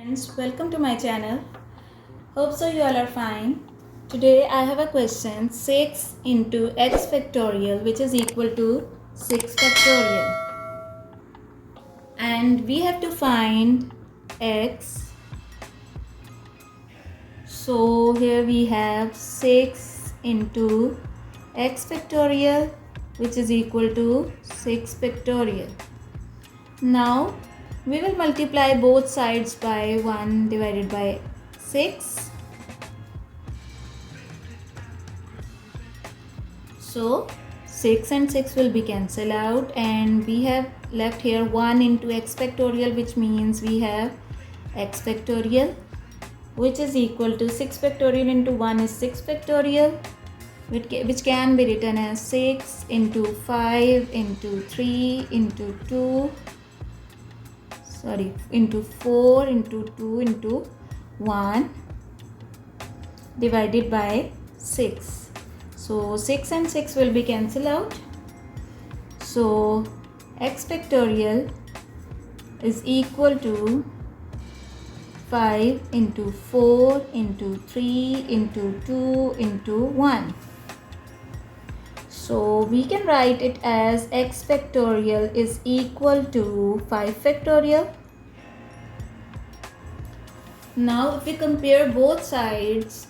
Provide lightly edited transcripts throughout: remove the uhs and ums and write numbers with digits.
Friends, welcome to my channel. Hope so you all are fine. Today I have a question 6 into x factorial which is equal to 6 factorial. And we have to find x. So here we have 6 into x factorial which is equal to 6 factorial. Now we will multiply both sides by 1 divided by 6. So 6 and 6 will be cancelled out and we have left here 1 into x factorial, which means we have x factorial which is equal to 6 factorial into 1 is 6 factorial, which can be written as 6 into 5 into 3 into 2 into 4 into 2 into 1 divided by 6. So 6 and 6 will be cancelled out. So x factorial is equal to 5 into 4 into 3 into 2 into 1. So we can write it as x factorial is equal to 5 factorial. Now if we compare both sides,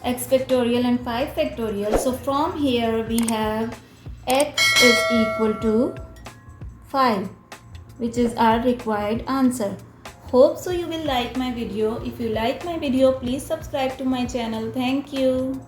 x factorial and 5 factorial, so from here we have x is equal to 5, which is our required answer. Hope so you will like my video. If you like my video, please subscribe to my channel. Thank you.